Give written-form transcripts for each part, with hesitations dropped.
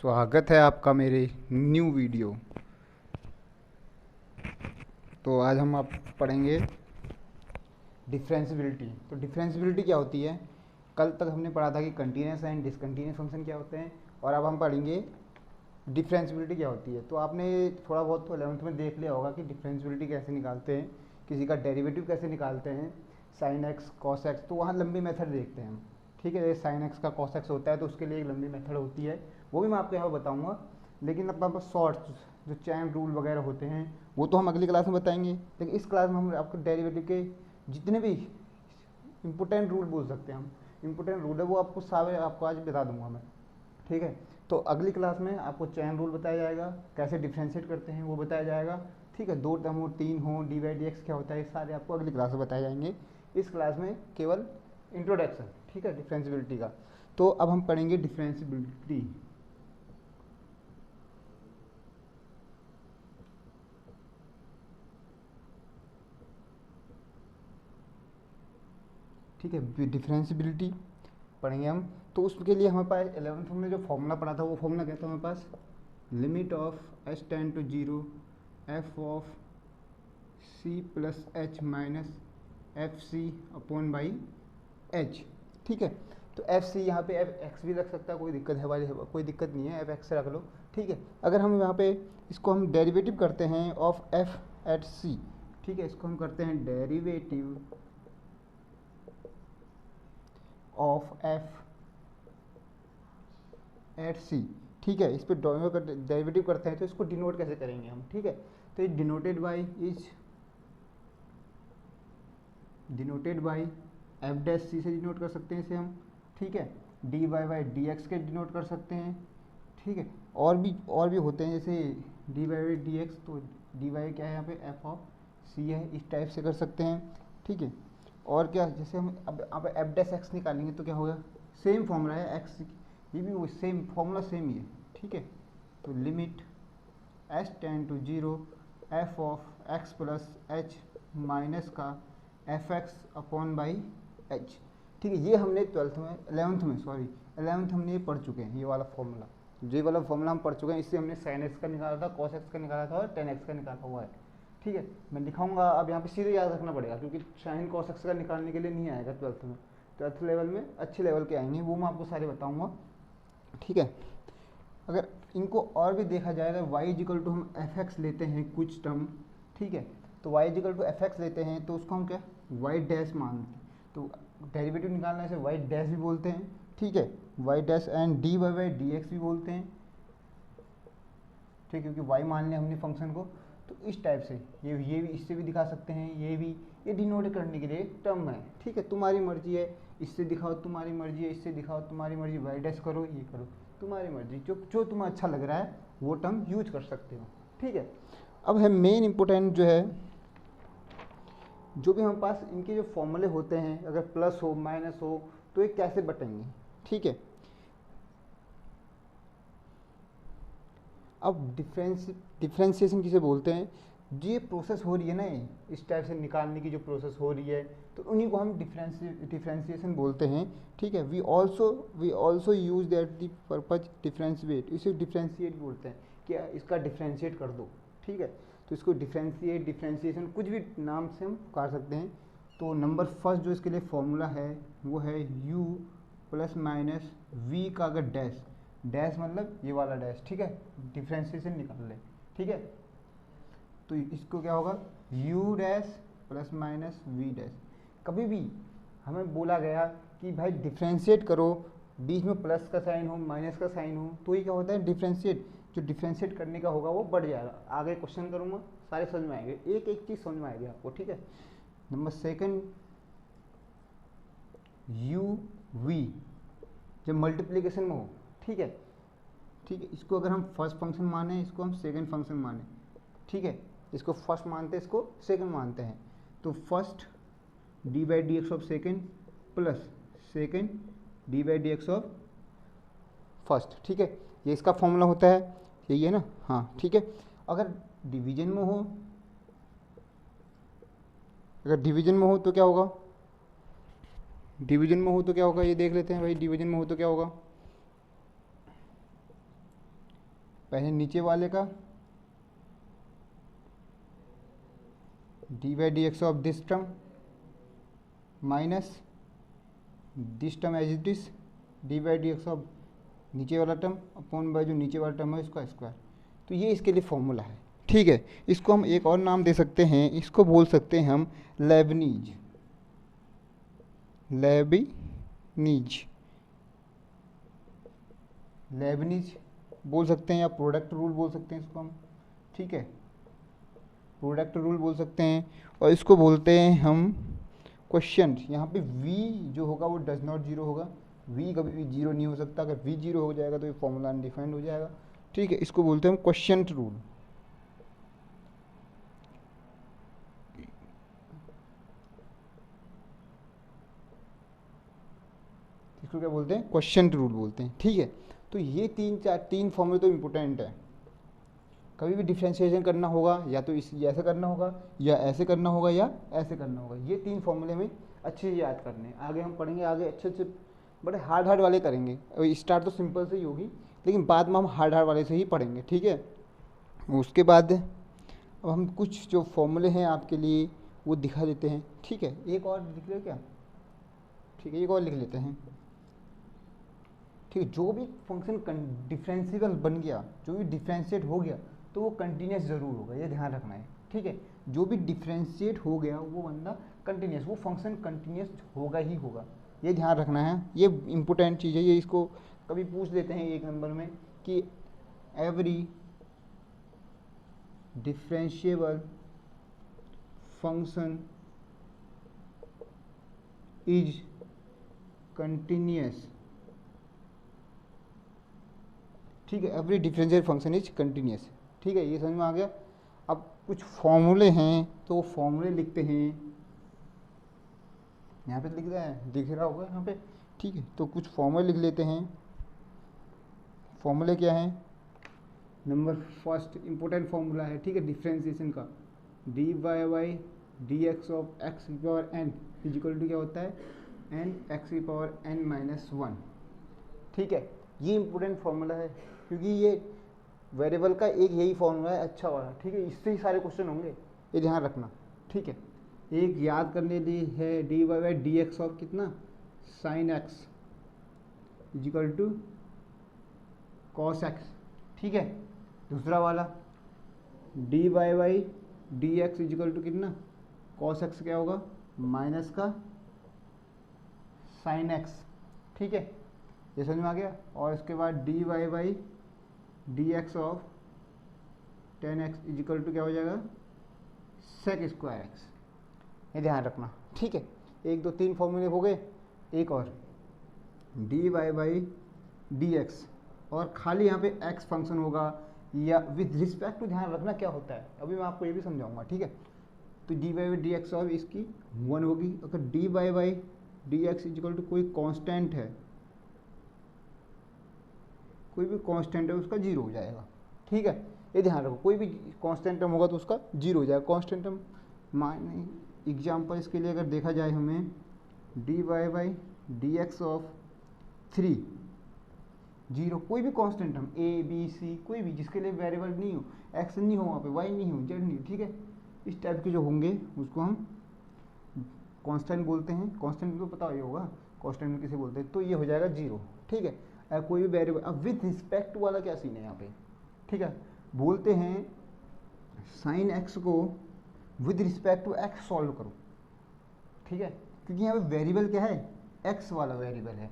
स्वागत है आपका मेरे न्यू वीडियो। तो आज हम आप पढ़ेंगे डिफरेंशियबिलिटी। तो डिफरेंशियबिलिटी क्या होती है? कल तक हमने पढ़ा था कि कंटीन्यूअस एंड डिसकंटीन्यूअस फंक्शन क्या होते हैं, और अब हम पढ़ेंगे डिफरेंशियबिलिटी क्या होती है। तो आपने थोड़ा बहुत तो 11th में देख लिया होगा कि डिफरेंशियबिलिटी कैसे निकालते हैं, किसी का डेरिवेटिव कैसे निकालते हैं, साइन एक्स कॉस एक्स। तो वहाँ लंबी मेथड देखते हैं हम। ठीक है, जैसे साइन एक्स का कॉस एक्स होता है तो उसके लिए एक लंबी मेथड होती है, वो भी मैं आपको यहाँ पर बताऊँगा। लेकिन अपना शॉर्ट जो चैन रूल वगैरह होते हैं वो तो हम अगली क्लास में बताएंगे। लेकिन इस क्लास में हम आपको डेरिवेटिव के जितने भी इम्पोर्टेंट रूल बोल सकते हैं, हम इम्पोर्टेंट रूल है वो आपको सारे आपको आज बता दूंगा मैं। ठीक है, तो अगली क्लास में आपको चैन रूल बताया जाएगा, कैसे डिफ्रेंशिएट करते हैं वो बताया जाएगा। ठीक है, दो टर्म हो, तीन हो, डी बाई डी एक्स क्या होता है, सारे आपको अगली क्लास में बताए जाएंगे। इस क्लास में केवल इंट्रोडक्शन, ठीक है, डिफरेंशियबिलिटी का। तो अब हम पढ़ेंगे डिफरेंशियबिलिटी। ठीक है, डिफरेंशियबिलिटी पढ़ेंगे हम। तो उसके लिए हमारे पास 11th में जो फॉर्मूला पढ़ा था वो फॉर्मूला क्या था हमारे पास? Limit of h tend to zero f of c plus h minus f c upon by h. ठीक है, तो एफ सी यहाँ पे एफ एक्स भी रख सकता है, कोई दिक्कत है वाली, कोई दिक्कत नहीं है, एफ एक्स रख लो। ठीक है, अगर हम यहाँ पे इसको हम डेरिवेटिव करते हैं ऑफ एफ एट सी, ठीक है, इसको हम करते हैं डेरिवेटिव ऑफ एफ एट सी। ठीक है, इस पर डेरिवेटिव करते हैं तो इसको डिनोट कैसे करेंगे हम? ठीक है, तो ये denoted by f dash c से डिनोट कर सकते हैं इसे हम। ठीक है, d y by d x के डिनोट कर सकते हैं। ठीक है, और भी होते हैं जैसे d y by d x, तो डी वाई क्या है यहाँ पे एफ ऑफ सी है, इस टाइप से कर सकते हैं। ठीक है, और क्या, जैसे हम अब एफ डैश एक्स निकालेंगे तो क्या होगा? सेम फॉर्मूला है एक्स, ये भी वो सेम फॉर्मूला सेम ही है। ठीक है, तो limit h tend to zero f of x plus h minus का f x upon by h. ठीक है, ये हमने 12th में 11th हमने ये पढ़ चुके हैं, ये वाला फॉर्मूला, ये वाला फॉर्मूला हम पढ़ चुके हैं। इससे हमने साइन एक्स का निकाला था, कॉस एक्स का निकाला था और टेन एक्स का निकाला हुआ है। ठीक है, मैं दिखाऊंगा, अब यहाँ पे सीधे याद रखना पड़ेगा क्योंकि साइन कॉस एक्स का निकालने के लिए नहीं आएगा 12th में। 12th लेवल में अच्छे लेवल के आएंगे, वो मैं आपको सारे बताऊँगा। ठीक है, अगर इनको और भी देखा जाए अगर y इजिकल टू हम एफ एक्स लेते हैं कुछ टर्म, ठीक है, तो y equal to f x लेते हैं तो उसको हम क्या y डैश मानते हैं, तो डेरिवेटिव निकालने से y डैश भी बोलते हैं। ठीक है, y dash and d y by d x भी बोलते हैं। ठीक है, क्योंकि y मान लिया हमने फंक्शन को, तो इस टाइप से ये भी इससे भी दिखा सकते हैं, ये डिनोट करने के लिए टर्म है। ठीक है, तुम्हारी मर्जी है, इससे दिखाओ तुम्हारी मर्जी है, इससे दिखाओ तुम्हारी मर्जी, वाई डैश करो, ये करो, तुम्हारी मर्जी, जो तुम्हें अच्छा लग रहा है वो टर्म यूज कर सकते हो। ठीक है, अब है मेन इंपॉर्टेंट जो है, जो भी हमारे पास इनके जो फॉर्मूले होते हैं, अगर प्लस हो माइनस हो तो ये कैसे बटेंगे। ठीक है, अब डिफ्रेंशिएशन किसे बोलते हैं? ये प्रोसेस हो रही है ना, इस टाइप से निकालने की जो प्रोसेस हो रही है, तो उन्हीं को हम डिफ्रेंशिएशन बोलते हैं। ठीक है, we also use that the purpose differentiate, इसे डिफ्रेंशिएट बोलते हैं कि इसका डिफ्रेंशिएट कर दो। ठीक है, तो इसको डिफ्रेंशिएशन कुछ भी नाम से हम पुकार सकते हैं। तो नंबर फर्स्ट जो इसके लिए फॉर्मूला है वो है u प्लस माइनस वी का अगर डैश, डैश मतलब ये वाला डैश। ठीक है, डिफ्रेंशिएशन निकाल ले। ठीक है, तो इसको क्या होगा u dash plus minus v dash. कभी भी हमें बोला गया कि भाई डिफ्रेंशिएट करो, बीच में प्लस का साइन हो माइनस का साइन हो, तो ये क्या होता है डिफ्रेंशिएट, जो डिफ्रेंशिएट करने का होगा वो बढ़ जाएगा। आगे क्वेश्चन करूँगा सारे समझ में आएंगे, एक एक चीज़ समझ में आएगी आपको। ठीक है, नंबर सेकंड u v जब मल्टीप्लिकेशन में हो। ठीक है, ठीक है, इसको अगर हम फर्स्ट फंक्शन माने, इसको हम सेकंड फंक्शन माने। ठीक है, इसको फर्स्ट मानते हैं, इसको सेकंड मानते हैं, तो first d by d x of second plus second D by d x of first. ठीक है, ये इसका फॉर्मूला होता है, यही है ना? हाँ, ठीक है, अगर डिवीजन में हो, तो क्या होगा? डिवीजन में हो तो क्या होगा ये देख लेते हैं भाई, डिवीजन में हो तो क्या होगा? पहले नीचे वाले का d by d x of this term minus this term as it is d by d x of नीचे वाला टर्म अपॉन बाई जो नीचे वाला टर्म है उसका स्क्वायर। तो ये इसके लिए फॉर्मूला है, ठीक है। इसको हम एक और नाम दे सकते हैं, इसको बोल सकते हैं हम लेबनीज बोल सकते हैं, या प्रोडक्ट रूल बोल सकते हैं इसको हम, ठीक है, प्रोडक्ट रूल बोल सकते हैं। और इसको बोलते हैं हम क्वेश्चन। यहाँ पे v जो होगा वो डज नॉट जीरो होगा, v कभी भी जीरो नहीं हो सकता। अगर v जीरो हो जाएगा तो ये फॉर्मूला अनडिफाइंड हो जाएगा, ठीक है। इसको बोलते हैं हम क्वेश्चन रूल। इसको क्या बोलते हैं? क्वेश्चन रूल बोलते हैं, ठीक है। तो ये तीन फॉर्मूले तो इम्पोर्टेंट है। कभी भी डिफ्रेंशिएशन करना होगा या तो इस ऐसे करना होगा, या ऐसे करना होगा, या ऐसे करना होगा। ये तीन फॉर्मूले में अच्छे से याद करने हैं। आगे हम पढ़ेंगे, आगे अच्छे बड़े हार्ड वाले करेंगे। स्टार्ट तो सिंपल से ही होगी, लेकिन बाद में हम हार्ड वाले से ही पढ़ेंगे, ठीक है। उसके बाद अब हम कुछ जो फॉर्मूले हैं आपके लिए वो दिखा देते हैं, ठीक है। एक और लिख ले क्या? ठीक है, एक और लिख लेते हैं, ठीक है। जो भी फंक्शन डिफरेंशिएबल बन गया, जो भी डिफ्रेंशिएट हो गया, तो वो कंटिन्यूस ज़रूर होगा, ये ध्यान रखना है, ठीक है। जो भी डिफ्रेंशिएट हो गया वो बंदा कंटिन्यूस, वो फंक्शन कंटिन्यूस होगा ही होगा, ये ध्यान रखना है। ये इम्पोर्टेंट चीज़ है, ये इसको कभी पूछ लेते हैं एक नंबर में कि every differentiable function is continuous, ठीक है। Every differential function is continuous, ठीक है। ये समझ में आ गया। अब कुछ फॉर्मूले हैं तो वो फॉर्मूले लिखते हैं, यहाँ पे दिख रहा होगा यहाँ पे, ठीक है। तो कुछ फॉर्मूले लिख लेते हैं। फॉर्मूले क्या हैं? नंबर फर्स्ट इम्पोर्टेंट फॉर्मूला है, ठीक है, डिफ्रेंशिएशन का, d y y d x of x की power n is equal to क्या होता है? एन एक्स की पावर एन माइनस वन, ठीक है। ये इम्पोर्टेंट फॉर्मूला है, क्योंकि ये वेरिएबल का एक यही फॉर्मूला है अच्छा वाला, ठीक है। इससे ही सारे क्वेश्चन होंगे, ये ध्यान रखना, ठीक है। एक याद करने दी है, d y by d x of कितना? Sine x is equal to cos x, ठीक है। दूसरा वाला d y by d x is equal to कितना? कॉस एक्स क्या होगा? माइनस का साइन एक्स, ठीक है। ये समझ में आ गया। और इसके बाद d y by d x of ten x is equal to क्या हो जाएगा? सेक स्क्वायर एक्स, ये ध्यान रखना, ठीक है। एक दो तीन फॉर्मूले हो गए। एक और d y by d x, और खाली यहाँ पे एक्स फंक्शन होगा, या विद रिस्पेक्ट टू, ध्यान रखना क्या होता है, अभी मैं आपको ये भी समझाऊंगा, ठीक है। तो d y by d x of इसकी वन होगी। अगर d y by d x is equal to कोई कांस्टेंट है, कोई भी कांस्टेंट है उसका जीरो हो जाएगा, ठीक है। ये ध्यान रखो, कोई भी कांस्टेंट टर्म होगा तो उसका जीरो हो जाएगा। कांस्टेंट टर्म मान एग्जाम्पल इसके लिए अगर देखा जाए हमें, d y by d x of three zero, कोई भी constant term a b c, कोई भी जिसके लिए वेरिएबल नहीं हो, एक्स नहीं हो वहाँ पे, वाई नहीं हो, जेड नहीं हो, ठीक है। इस टाइप के जो होंगे उसको हम कांस्टेंट बोलते हैं। कांस्टेंट तो पता ही होगा कांस्टेंट किसे बोलते हैं, तो ये हो जाएगा जीरो, ठीक है। कोई भी वेरिएबल, अब विथ रिस्पेक्ट वाला क्या सीन है यहाँ पे, ठीक है। बोलते हैं साइन एक्स को with respect to x solve करो, ठीक है, क्योंकि यहाँ पे वेरिएबल क्या है? एक्स वाला वेरिएबल है।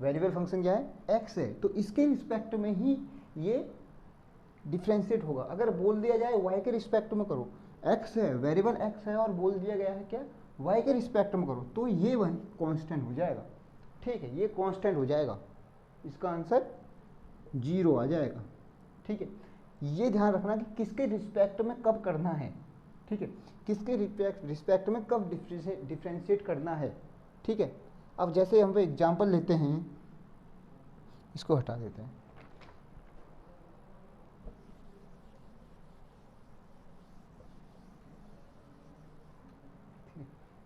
वेरिएबल फंक्शन क्या है? एक्स है, तो इसके रिस्पेक्ट में ही ये डिफ्रेंशिएट होगा। अगर बोल दिया जाए वाई के रिस्पेक्ट में करो, एक्स है, वेरिएबल एक्स है, और बोल दिया गया है क्या? वाई के रिस्पेक्ट में करो, तो ये वही कांस्टेंट हो जाएगा, ठीक है। ये कांस्टेंट हो जाएगा, इसका आंसर जीरो आ जाएगा, ठीक है। ये ध्यान रखना कि किसके रिस्पेक्ट में कब करना है, ठीक है, किसके रिस्पेक्ट में कब डिफ्रेंशिएट करना है, ठीक है। अब जैसे हम एग्जांपल लेते हैं, इसको हटा देते हैं,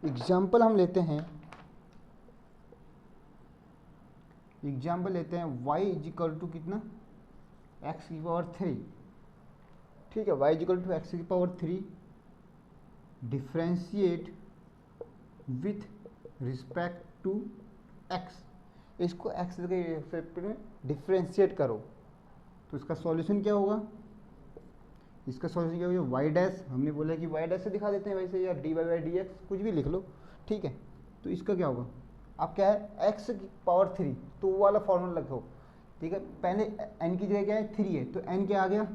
एग्जाम्पल हम लेते हैं, y इजिकल टू कितना? एक्स की पावर 3, ठीक है, वाई इक्वल टू एक्स की power 3 differentiate with respect to x, इसको एक्स के रिस्पेक्ट में डिफ्रेंशिएट करो, तो इसका सॉल्यूशन क्या होगा, इसका सॉल्यूशन क्या होगा, वाई डैश, हमने बोला कि वाई डैश से दिखा देते हैं वैसे, या d y by d x कुछ भी लिख लो, ठीक है। तो इसका क्या होगा, अब क्या है एक्स की पावर 3, तो वो वाला फॉर्मूला रखो, ठीक है। पहले एन की जगह क्या है 3 है, तो एन क्या आ गया,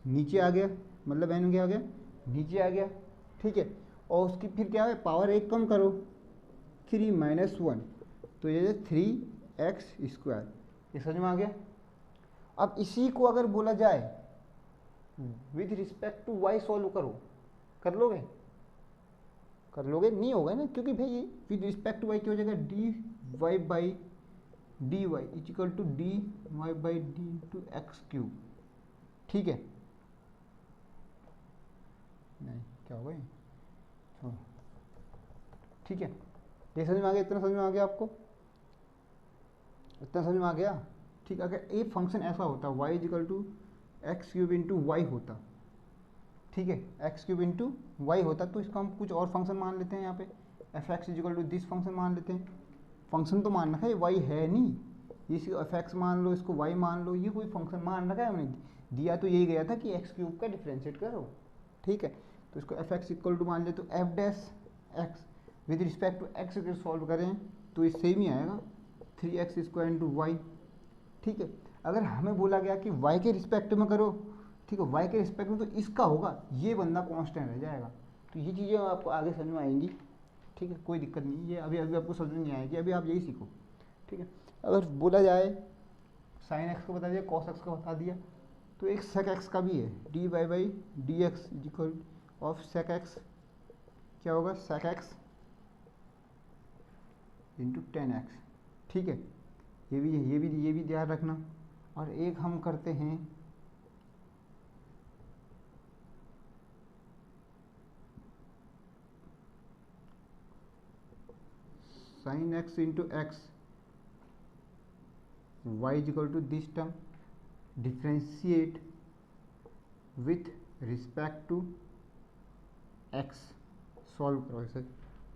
नीचे आ गया, मतलब एन क्या आ गया, नीचे आ गया, ठीक है। और उसकी फिर क्या है पावर 1 कम करो, 3 माइनस 1, तो ये 3x², ये समझ में आ गया। अब इसी को अगर बोला जाए with respect to y solve करो, कर लोगे, कर लोगे, नहीं होगा ना, क्योंकि भाई ये विथ रिस्पेक्ट टू वाई क्या हो जाएगा, d y by d y equal to d y by d into x cube, ठीक है। नहीं क्या होगा ये, ठीक है, ये समझ में आ गया, इतना समझ में आ गया आपको, इतना समझ में आ गया, ठीक। अगर ए फंक्शन ऐसा होता y equal to x cube into y होता, ठीक है, एक्स क्यूब इंटू वाई होता, तो इसको हम कुछ और फंक्शन मान लेते हैं, यहाँ पे f x equal to this function मान लेते हैं। फंक्शन तो मान रखा है वाई है नहीं, इसको एफ एक्स मान लो, इसको वाई मान लो, ये कोई फंक्शन मान रखा है हमने, दिया तो यही गया था कि एक्स क्यूब का डिफ्रेंशिएट करो, ठीक है। तो इसको एफ एक्स इक्वल टू मान ले, तो f dash x with respect to x अगर सॉल्व करें तो ये सेम ही आएगा 3x² इंटू वाई, ठीक है। अगर हमें बोला गया कि y के रिस्पेक्ट में करो, ठीक है, y के रिस्पेक्ट में, तो इसका होगा ये बंदा कांस्टेंट रह जाएगा, तो ये चीज़ें आपको आगे समझ में आएंगी, ठीक है, कोई दिक्कत नहीं, ये अभी अभी आपको समझ में नहीं आएगी, अभी आप यही सीखो, ठीक है। अगर बोला जाए साइन एक्स को बता दिया, कॉस एक्स को बता दिया, तो एक सेक एक्स का भी है, d y by d x equal of sec x, क्या होगा सेक एक्स इंटू 10x, ठीक है, ये भी ध्यान रखना। और एक हम करते हैं sine x into x y equal to this term differentiate with respect to x, solve करो इसे,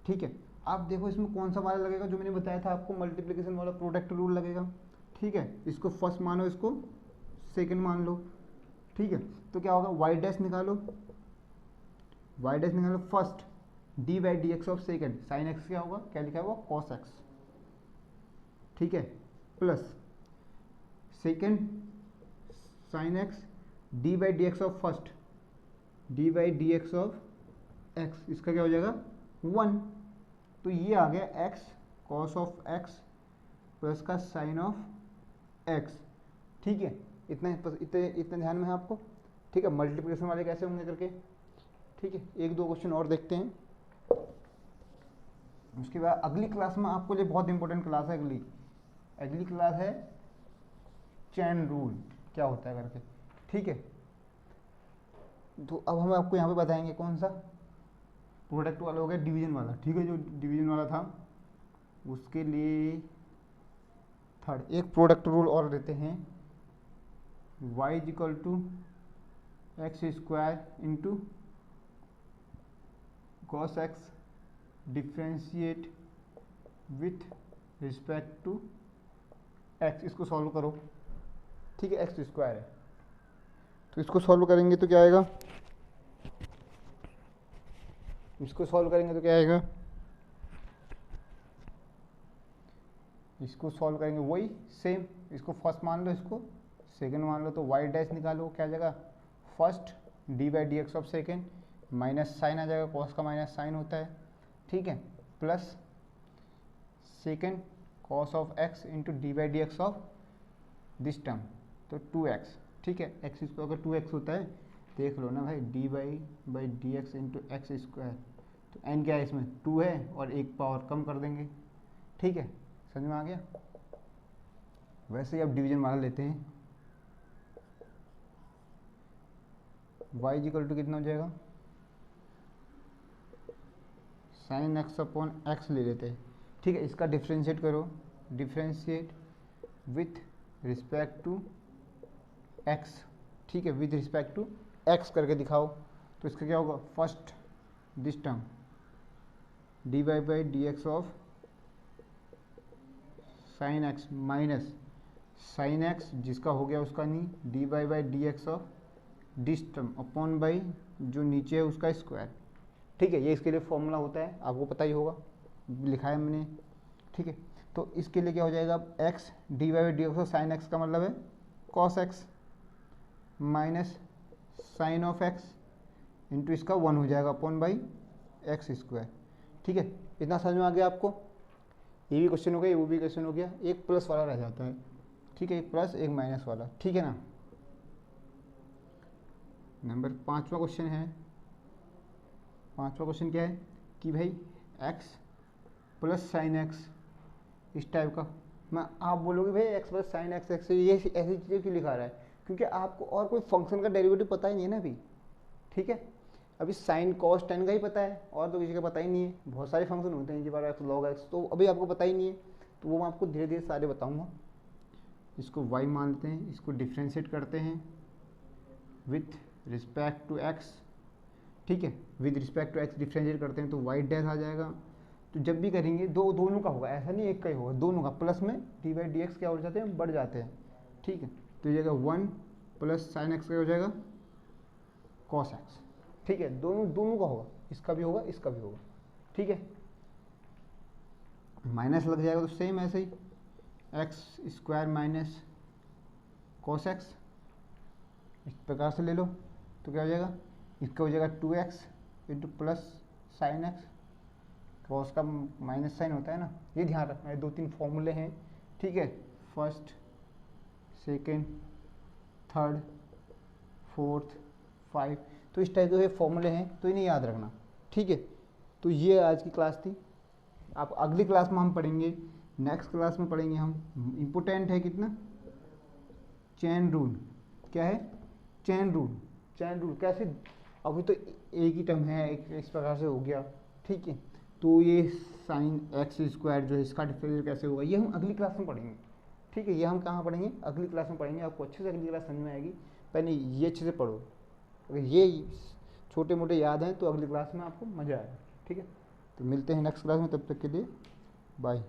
ठीक है। आप देखो इसमें कौन सा वाला लगेगा, जो मैंने बताया था आपको मल्टीप्लिकेशन वाला प्रोडक्ट रूल लगेगा, ठीक है। इसको फर्स्ट मानो, इसको सेकंड मान लो, ठीक है। तो क्या होगा वाई डैश निकालो, वाई डैश निकालो first d by d x of second, sine x क्या होगा, क्या लिखा हुआ कॉस एक्स, ठीक है, plus second sine x D by d x of first, d by d x of x, इसका क्या हो जाएगा 1, तो ये आ गया x cos of x plus का साइन ऑफ x, ठीक है। इतने ध्यान में है आपको, ठीक है। मल्टीप्लिकेशन वाले कैसे होंगे करके, ठीक है, एक दो क्वेश्चन और देखते हैं, उसके बाद अगली क्लास में आपको लिए बहुत इंपॉर्टेंट क्लास है, अगली क्लास है चैन रूल क्या होता है करके, ठीक है। तो अब हम आपको यहाँ पे बताएंगे कौन सा प्रोडक्ट वाला हो गया, डिवीजन वाला, ठीक है, जो डिवीजन वाला था उसके लिए थर्ड एक प्रोडक्ट रूल और देते हैं, y equal to x² into cos x differentiate with respect to x, इसको सॉल्व करो, ठीक है, x² है, तो इसको सॉल्व करेंगे तो क्या आएगा, इसको सॉल्व करेंगे तो क्या आएगा, इसको सॉल्व करेंगे वही सेम, इसको फर्स्ट मान लो, इसको सेकंड मान लो, तो वाई डैश निकालो, क्या जाएगा first d by d x of second, minus sine आ जाएगा, कॉस का माइनस साइन होता है, ठीक है, plus second cos of x into d by d x of this term, तो 2x, ठीक है, एक्स स्क्वायर अगर 2x होता है, देख लो ना भाई, D by d x into x square, तो n क्या है इसमें 2 है, और एक पावर कम कर देंगे, ठीक है, समझ में आ गया। वैसे ही अब डिवीजन वाला लेते हैं, y इक्वल टू कितना हो जाएगा, साइन एक्स अपॉन एक्स ले लेते हैं, ठीक है, इसका डिफ्रेंशिएट करो, differentiate with respect to x, ठीक है, विद रिस्पेक्ट टू एक्स करके दिखाओ। तो इसका क्या होगा, first this term d y by d x of sine x minus sine x जिसका हो गया उसका नहीं, d y by d x of this term upon by जो नीचे है उसका स्क्वायर, ठीक है। ये इसके लिए फॉर्मूला होता है, आपको पता ही होगा, लिखा है मैंने, ठीक है। तो इसके लिए क्या हो जाएगा, x d y by d x of sine x का मतलब है cos x minus sine of x into इसका 1 हो जाएगा अपॉन बाई एक्स स्क्वायर, ठीक है। इतना समझ में आ गया आपको, ये भी क्वेश्चन हो गया, वो भी क्वेश्चन हो गया, एक प्लस वाला रह जाता है, ठीक है, एक प्लस एक माइनस वाला, ठीक है ना। नंबर 5वां क्वेश्चन है, 5वां क्वेश्चन क्या है कि भाई एक्स प्लस साइन एक्स इस टाइप का, मैं आप बोलोगे भाई x plus sine x x ये ऐसी चीज़ें क्यों लिखा रहा है, क्योंकि आपको और कोई फंक्शन का डेरिवेटिव पता ही नहीं है ना अभी, ठीक है। अभी साइन कॉस टेन का ही पता है, और तो किसी का पता ही नहीं है। बहुत सारे फंक्शन होते हैं, जी बार एक्स लॉग एक्स, तो अभी आपको पता ही नहीं है, तो वो मैं आपको धीरे धीरे सारे बताऊंगा। इसको y मानते हैं, इसको डिफ्रेंशिएट करते हैं विथ रिस्पेक्ट टू एक्स, ठीक है, with respect to x differentiate करते हैं तो y डैश आ जाएगा। तो जब भी करेंगे दोनों का होगा, ऐसा नहीं एक का ही होगा, दोनों का प्लस में डी बाई डी एक्स क्या हो जाते हैं, बढ़ जाते हैं, ठीक है। तो ये जाएगा 1 प्लस साइन एक्स का हो जाएगा कॉस एक्स, ठीक है, दोनों का होगा, इसका भी होगा इसका भी होगा, ठीक है। माइनस लग जाएगा तो सेम ऐसे ही x square minus cos x, इस प्रकार से ले लो तो क्या हो जाएगा, इसका हो जाएगा 2x into plus sine x, cos का माइनस साइन होता है ना, ये ध्यान रखना है। 2-3 फॉर्मूले हैं, ठीक है, फर्स्ट सेकेंड थर्ड फोर्थ 5, तो इस टाइप के फॉर्मूले हैं, तो इन्हें याद रखना, ठीक है। तो ये आज की क्लास थी, आप अगली क्लास में हम पढ़ेंगे, नेक्स्ट क्लास में पढ़ेंगे हम, इम्पोर्टेंट है कितना, चेन रूल, क्या है चेन रूल, चेन रूल कैसे, अभी तो एक ही टर्म है, एक इस प्रकार से हो गया, ठीक है। तो ये साइन एक्स स्क्वायर जो है इसका डिफरेंशियल कैसे होगा, ये हम अगली क्लास में पढ़ेंगे, ठीक है। ये हम कहाँ पढ़ेंगे, अगली क्लास में पढ़ेंगे, आपको अच्छे से अगली क्लास समझ में आएगी। पहले ये अच्छे से पढ़ो, अगर ये छोटे मोटे याद हैं तो अगली क्लास में आपको मज़ा आएगा, ठीक है। तो मिलते हैं नेक्स्ट क्लास में, तब तक के लिए बाय।